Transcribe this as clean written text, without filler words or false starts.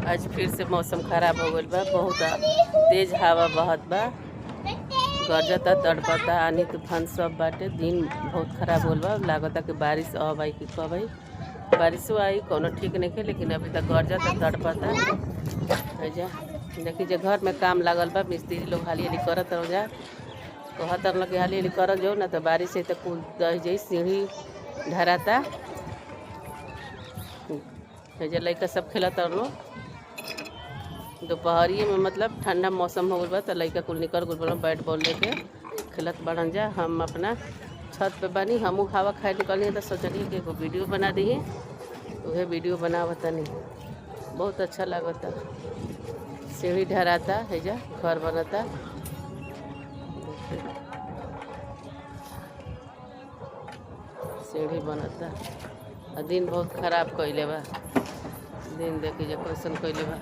आज फिर से मौसम खराब हो गइल बा। बहुत तेज हवा बहत बा, गरजता, तड़पता, आनी तूफान सब बाटे। दिन बहुत खराब होल बा। लागता कि बारिश अब आई कि कब आई। बारिशो आई कोनो ठीक नहीं है, लेकिन अभी तक गरजता, तड़पता। जा देखी जे घर में काम लागल बा, मिस्त्री लोग हाली हाली करत रह जा, कहत रह कि हाली हाली करत जाओ ना तो बारिश से तो कुल दह जाई। सीढ़ी ढराता, जे लइका सब खेलत रहो। दोपहरिए में मतलब ठंडा मौसम हो गल बा, तो लइका कुल निकल गल बा बैट बॉल लेके खेलत बढ़न जा। हम अपना छत पे बानी, हमू हवा खाए निकलनी तो सोचनी कि एगो वीडियो बना दी, वह वीडियो बनावतनी। बहुत अच्छा लगता। सीढ़ी ढराता है जा, घर बनता। सीढ़ी बनता। दिन बहुत खराब कइले बा। दिन देखी जा कैसन कइले बा।